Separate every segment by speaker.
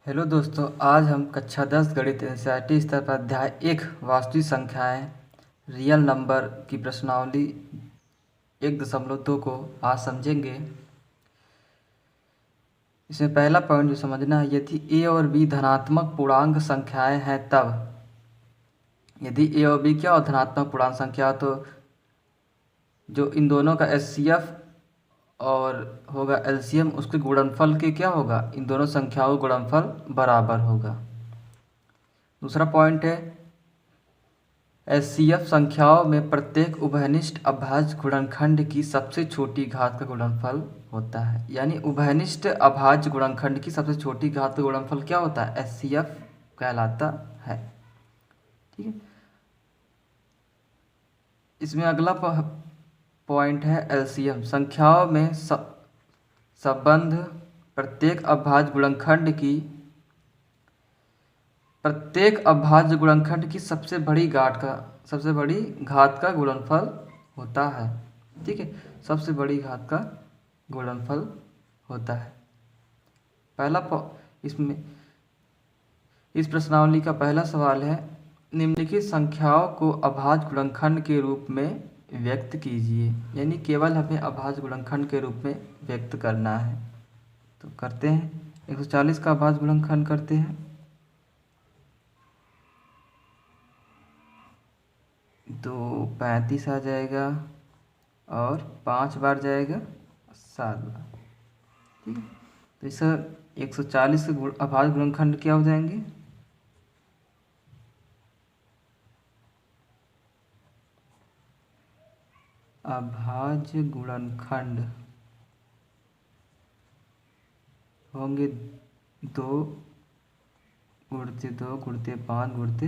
Speaker 1: Hello दोस्तों, आज हम कक्षा 10 गणित एनसीईआरटी स्तर पर अध्याय 1 वास्तविक संख्याएं रियल नंबर की प्रश्नावली 1.2 को आज समझेंगे। इसमें पहला पॉइंट जो समझना है, यदि ए और बी धनात्मक पूर्णांक संख्याएं हैं तब यदि ए और बी क्या हो धनात्मक पूर्णांक संख्या, तो जो इन दोनों का एचसीएफ और होगा एलसीएम, उसके गुणनफल के क्या होगा, इन दोनों संख्याओं का गुणनफल बराबर होगा। दूसरा पॉइंट है, एचसीएफ संख्याओं में प्रत्येक उभयनिष्ठ अभाज्य गुणनखंड की सबसे छोटी घात का गुणनफल होता है। यानी उभयनिष्ठ अभाज्य गुणनखंड की सबसे छोटी घात का गुणनफल क्या होता है, एचसीएफ कहलाता है। ठीक है। इसमें अगला पॉइंट है एलसीएम संख्याओं में संबंध प्रत्येक अभाज्य गुणनखंड की सबसे बड़ी घात का गुणनफल होता है। ठीक है, सबसे बड़ी घात का गुणनफल होता है। इसमें इस प्रश्नावली का पहला सवाल है, निम्नलिखित संख्याओं को अभाज्य गुणनखंड के रूप में व्यक्त कीजिए। यानी केवल हमें अभाज्य गुणनखंड के रूप में व्यक्त करना है। तो करते हैं, 140 का अभाज्य गुणनखंड करते हैं। तो 35 आ जाएगा और 5 बार जाएगा 7 बार। ठीक है, तो इस 140 के अभाज्य गुणनखंड क्या हो जाएंगे, अभाज्य गुणनखंड होंगे 2 गुणते 2 गुणते 5 गुणते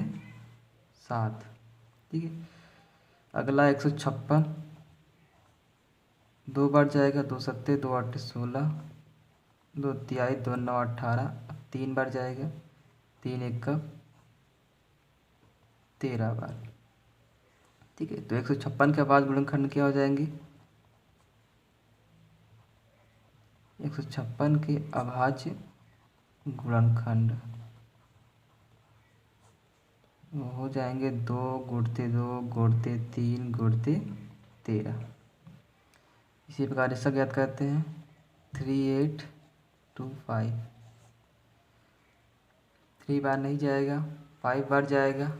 Speaker 1: 7। ठीक है, अगला 156, 2 बार जाएगा, 2 सत्ते 2 आठ 16, 2 तिहाई 2 9 18, 3 बार जाएगा, 3 एक 13 बार। ठीक है, तो 156 के अभाज्य गुणनखंड क्या हो जाएंगे, 156 के अभाज्य गुणनखंड हो जाएंगे 2 गुणते 2 गुणते 3 गुणते 13। इसी प्रकार इसका ज्ञात करते हैं, 3825, 3 बार नहीं जाएगा, 5 बार जाएगा,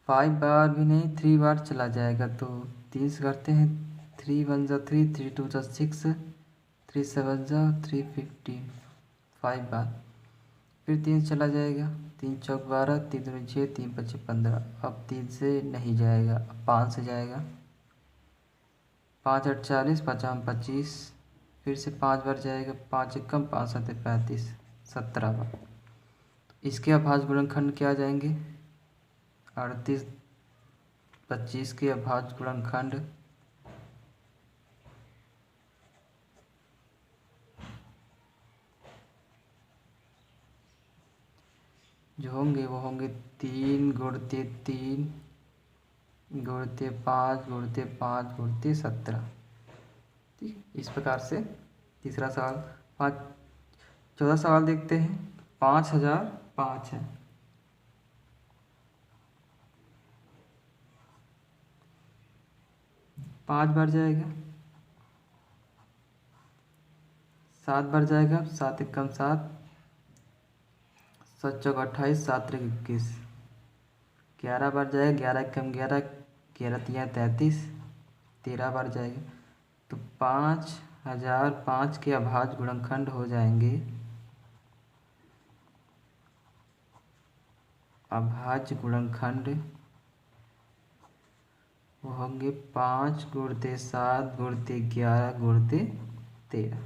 Speaker 1: 5 बार भी नहीं, 3 बार चला जाएगा। तो 3 से करते हैं, 3 1 जा 3, 3 2 जा 6, 3 7 जा 315, 5 बार। फिर 3 चला जाएगा, 3 चौक 12, 3 दूनी 6, 3 पच्चीस 15। अब 3 से नहीं जाएगा, अब 5 से जाएगा, 5 8 40, 5 25, फिर से 5 बार जाएगा, 5 एकम 5 7 35, 17 बार। इसके अभाज्य गुणनखंड क्या आ जाएंगे, 38 25 के अभाज्य गुणनखंड जो होंगे वो होंगे 3 गुणते 3 गुणते 5 गुणते 5 गुणते 17। ठीक है, इस प्रकार से तीसरा सवाल। 14 सवाल देखते हैं। 5005 है, 5 बार जाएगा, 7 बार जाएगा, 7 एकम 7, 7 चौक 28, 7 त्रिक 21, 11 बार जाएगा, 11 एकम 11, 11 तिया 33, 13 बार जाएगा। तो 5005 के अभाज्य गुणनखंड हो जाएंगे, अभाज्य गुणनखंड वो होंगे 5 गुणते 7 गुणते 11 गुणते 13।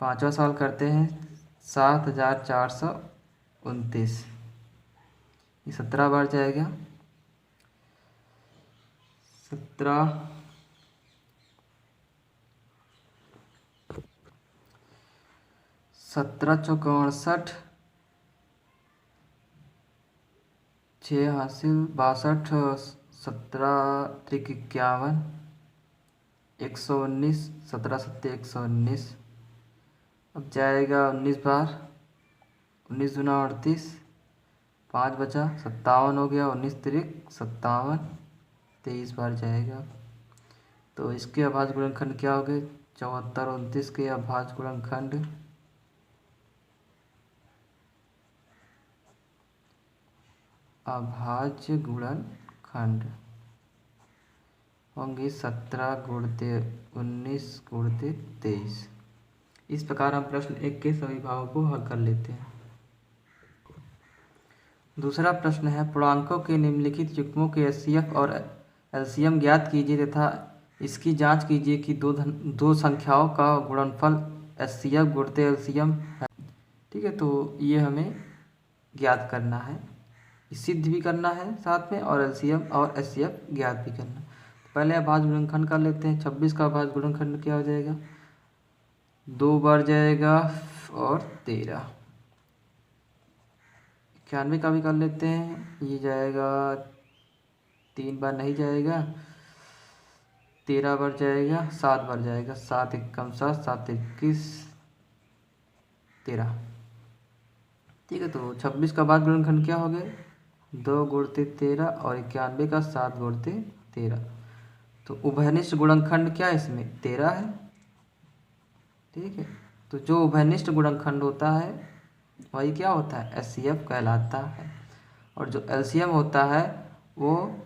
Speaker 1: 5वां सवाल करते हैं, 7429, ये 17 बार जाएगा, 17 चौक 68, 6 हासिल 62, 17 त्रिक 51, 119, 17 सत्ते 119, अब जाएगा 19 बार, 19 दूना 38, 5 बचा 57 हो गया, 19 तिरिक 57, 23 बार जाएगा। तो इसके अभाज्य गुणनखंड क्या हो गए? 74 29 के अभाज्य गुणनखंड होंगे 17 गुणते 19 गुणते 23। इस प्रकार हम प्रश्न 1 के सभी भागों को हल कर लेते हैं। दूसरा प्रश्न है, पूर्णांकों के निम्नलिखित युग्मों के एचसीएफ और एलसीएम ज्ञात कीजिए तथा इसकी जांच कीजिए कि दो संख्याओं का गुणनफल एचसीएफ गुणते एलसीएम है। ठीक है, तो ये हमें ज्ञात करना है, सिद्ध भी करना है साथ में, और एलसीएम और एचसीएफ ज्ञात भी करना है। पहले अभाज्य गुणनखंड कर लेते हैं। 26 का अभाज्य गुणनखंड क्या हो जाएगा? 2 बार जाएगा और 13। 91 का भी कर लेते हैं, ये जाएगा 3 बार नहीं जाएगा, 13 बार जाएगा, 7 बार जाएगा, 7 एकम 7, 7 21 13। ठीक है, तो 26 का अभाज्य गुणनखंड क्या हो गए? 2 गुणते 13 और 91 का 7 गुणते 13। तो उभयनिष्ठ गुणनखंड क्या है इसमें? 13 है। ठीक है, तो जो उभयनिष्ठ गुणनखंड होता है वही क्या होता है? एचसीएफ कहलाता है। और जो एलसीएम होता है वो,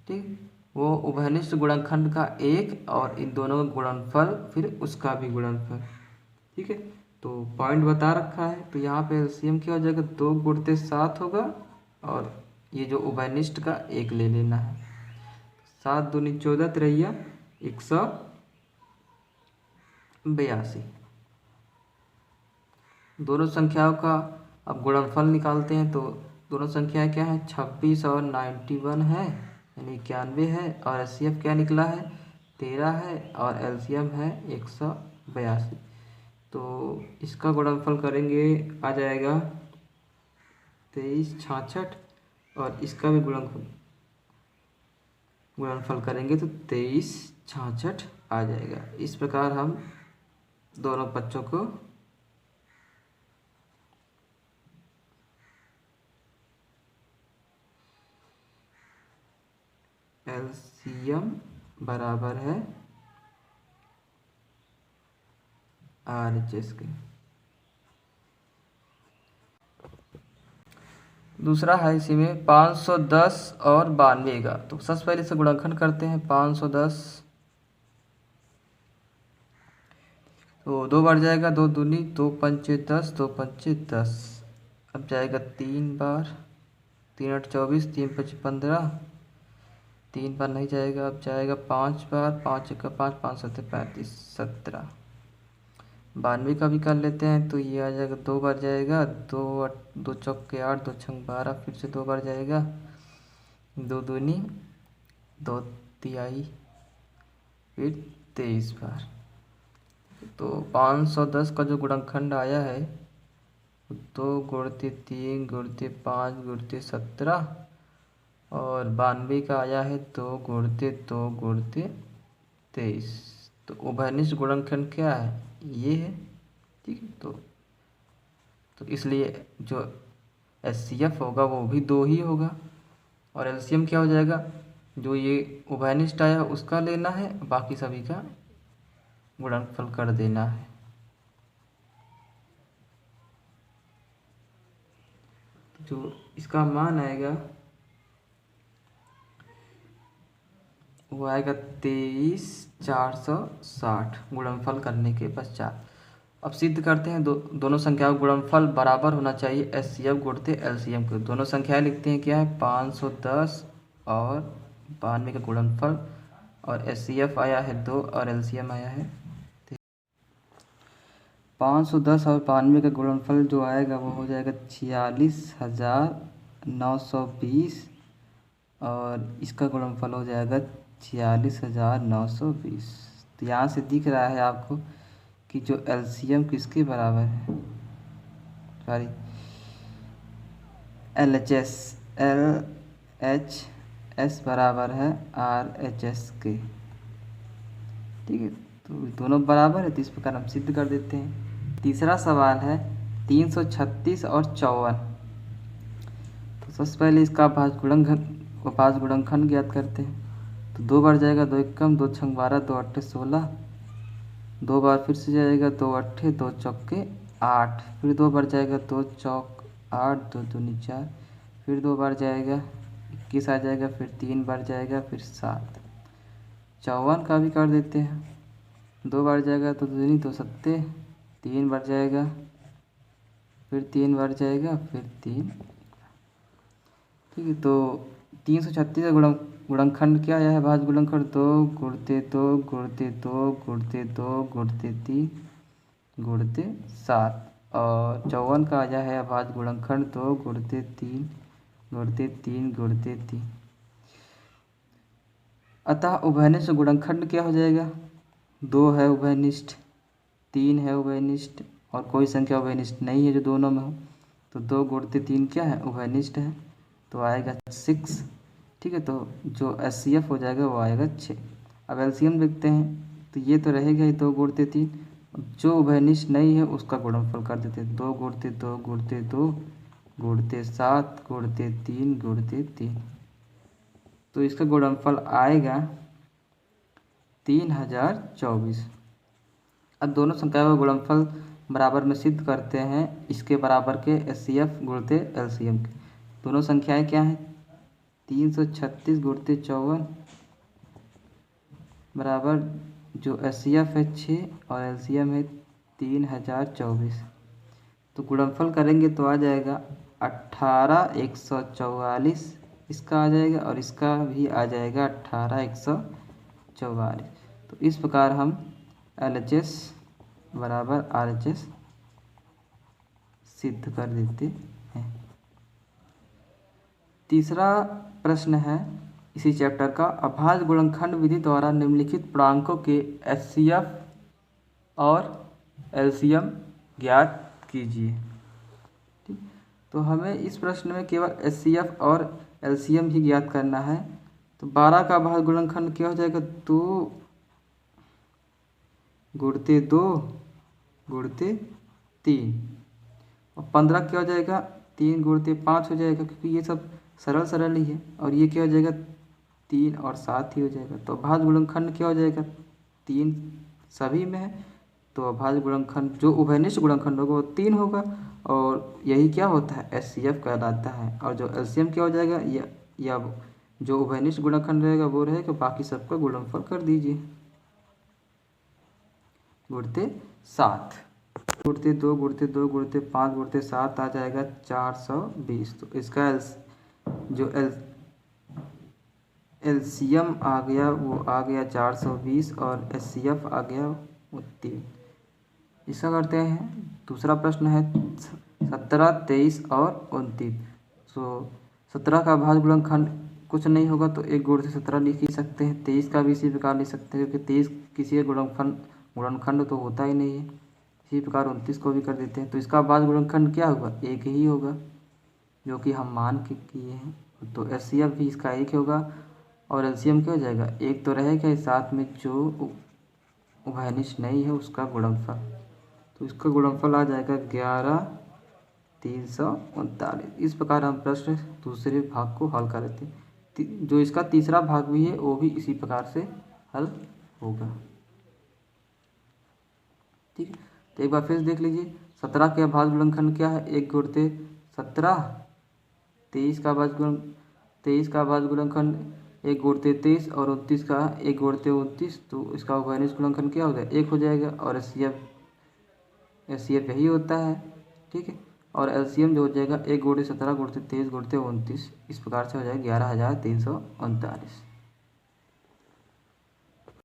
Speaker 1: ठीक, वो उभयनिष्ठ गुणनखंड का एक और इन दोनों का गुणनफल फिर उसका भी गुणनफल। ठीक है, तो पॉइंट बता रखा है। तो यहाँ पे एलसीएम क्या हो जाएगा? 2 गुणते 7 होगा और ये जो उभयनिष्ठ का एक ले लेना है। 7 दूनी 14 तिरैया 182। दोनों संख्याओं का अब गुणनफल निकालते हैं। तो दोनों संख्याएं क्या है? 26 और 91 है, यानी 91 है, और एचसीएफ क्या निकला है? 13 है, और एलसीएम है 182। तो इसका गुणनफल करेंगे, आ जाएगा 2366, और इसका भी गुणनफल करेंगे तो 2366 आ जाएगा। इस प्रकार हम दोनों बच्चों को एलसीएम बराबर है आरएचएस के। दूसरा है इसी में 510 और 92 का। तो सबसे पहले से गुणनखंड करते हैं। 510 तो 2 बार जाएगा, 2 दूनी 2 पंचे 10, 2 पंचे 10। अब जाएगा 3 बार, 3 8 24, 3 5 15, 3 बार नहीं जाएगा। अब जाएगा 5 बार, 5 1 5, 5 7 35 17। 92 का भी कर लेते हैं। तो ये आ जाएगा, 2 बार जाएगा, 2 चौके 8, 2 छंग 12, फिर से 2 बार जाएगा, 2 दूनी 2 तिहाई, फिर 23 बार। तो 510 का जो गुणनखंड आया है 2 गुणते 3 गुणते 5 गुणते 17, और 92 का आया है 2 गुणते 2 गुणते 23। तो उभयनिष्ठ गुणनखंड क्या है? ये है। ठीक है, तो इसलिए जो एचसीएफ होगा वो भी 2 ही होगा, और एलसीएम क्या हो जाएगा? जो ये उभयनिष्ठ आया उसका लेना है, बाकी सभी का गुणनफल कर देना है। जो इसका मान आएगा वो आएगा 23460 गुणनफल करने के पश्चात। अब सिद्ध करते हैं, दोनों संख्याओं का गुणनफल बराबर होना चाहिए एचसीएफ गुणते एलसीएम के। दोनों संख्याएं लिखते हैं, क्या है? 510 और 92 का गुणनफल, और एचसीएफ आया है 2 और एलसीएम आया है 510 और 92 का गुणनफल जो आएगा वो हो जाएगा 46,920, और इसका गुणनफल हो जाएगा 46,920। तो यहाँ से दिख रहा है आपको कि जो एलसीएम किसके बराबर है? सॉरी, LHS बराबर है RHS के। ठीक है, तो दोनों बराबर है, तो इस प्रकार हम सिद्ध कर देते हैं। तीसरा सवाल है 336 और 54। तो सबसे पहले इसका अभाज्य गुणनखंड ज्ञात करते हैं। तो 2 बार जाएगा 2 एकम 2 छंग 12 2 अट्ठे 16, 2 बार फिर से जाएगा 2 अट्ठे 2 चौके 8, फिर 2 बार जाएगा 2 चौक 8 2 दूनी 4, फिर 2 बार जाएगा 21 आ जाएगा, फिर 3 बार जाएगा, फिर 7। 54 का भी कर देते हैं। 2 बार जाएगा तो दूनी 2 सत्ते, 3 बार जाएगा, फिर 3 बार जाएगा, फिर 3। ठीक है, तो 336 का गुणनखंड क्या है? भाज्य गुणनखंड 2 गुणते 2 गुणते 2 गुणते 2 गुणते 3 गुणते 7। और 54 का आया है अभाज्य गुणनखंड 2 गुणते 3 गुणते 3 गुणते 3। अतः उभयनिष्ठ गुणनखंड क्या हो जाएगा? 2 है उभयनिष्ठ, 3 है उभयनिष्ठ और कोई संख्या उभयनिष्ठ नहीं है जो दोनों में हो। तो 2 गुणते 3 क्या है? उभयनिष्ठ है, तो आएगा 6। ठीक है, तो जो HCF हो जाएगा वो आएगा 6। अब एलसीएम देखते हैं, तो ये तो रहेगा ही 2 गुणते 3, जो उभयनिष्ठ नहीं है उसका गुणनफल कर देते हैं। 2 गुणते 2 गुणते 2 गुणते 7 गुणते 3 गुणते 3, तो इसका गुणनफल आएगा 3024। अब दोनों संख्याओं का गुणनफल बराबर में सिद्ध करते हैं इसके बराबर के HCF गुणते LCM के। दोनों संख्याएं क्या हैं? 336 गुणते 54 बराबर जो HCF है 6 और LCM है 3024। तो गुणनफल करेंगे तो आ जाएगा 18144, इसका आ जाएगा और इसका भी आ जाएगा 18144। तो इस प्रकार हम LHS बराबर RHS सिद्ध कर देते हैं। तीसरा प्रश्न है इसी चैप्टर का, अभाज्य गुणनखंड विधि द्वारा निम्नलिखित पूर्णांकों के HCF और LCM ज्ञात कीजिए। ठीक, तो हमें इस प्रश्न में केवल HCF और LCM ही ज्ञात करना है। तो 12 का अभाज्य गुणनखंड क्या हो जाएगा? 2 गुणते 2 गुणते 3, और 15 क्या हो जाएगा? 3 गुणते 5 हो जाएगा, क्योंकि ये सब सरल ही है। और ये क्या हो जाएगा? 3 और 7 ही हो जाएगा। तो अभाज्य गुणनखंड क्या हो जाएगा? 3 सभी में है, तो अभाज्य गुणनखंड जो उभयनिष्ठ गुणनखंड होगा वो 3 होगा, और यही क्या होता है? HCF कहलाता है। और जो LCM क्या हो जाएगा? या जो उभयनिष्ठ गुणनखंड रहेगा वो रहेगा, बाकी सबका गुणनफल कर दीजिए। गुणते 7, गुणते 2 गुणते 2 गुणते 5 गुणते 7 आ जाएगा 420। तो इसका जो LCM आ गया वो आ गया 420 और HCF आ गया वो 3। इसका करते हैं दूसरा प्रश्न है 17, 23 और 29। तो 17 का अभाज्य गुणनखंड कुछ नहीं होगा तो 1 गुण से 17 लिख ही सकते हैं। 23 का भी इसी प्रकार लिख सकते हैं, क्योंकि 23 किसी गुणनखंड तो होता ही नहीं है। इसी प्रकार 29 को भी कर देते हैं। तो इसका अभाज्य गुणनखंड क्या होगा? 1 ही होगा, जो कि हम मान के किए हैं। तो HCF भी इसका 1 होगा, और LCM क्या हो जाएगा? 1 तो रहेगा, साथ में जो उभयनिष्ठ नहीं है उसका गुणनफल। तो इसका गुणनफल आ जाएगा 11339। इस प्रकार हम प्रश्न दूसरे भाग को हल कर देते हैं। जो इसका तीसरा भाग भी है वो भी इसी प्रकार से हल होगा। ठीक है, तो एक बार फिर देख लीजिए। 17 के अभाज्य गुणनखंड क्या है? 1 गुणते 17। 23 का अभाज्य गुणनखंड 1 गुणते 23 और 29 का 1 गुणते 29। तो इसका उभयनिष्ठ गुणनखंड क्या होगा? 1 हो जाएगा, और HCF यही होता है। ठीक है, और LCM जो हो जाएगा 1 गुणते 17 गुणते 23 गुणते 29। इस प्रकार से हो जाएगा 11339।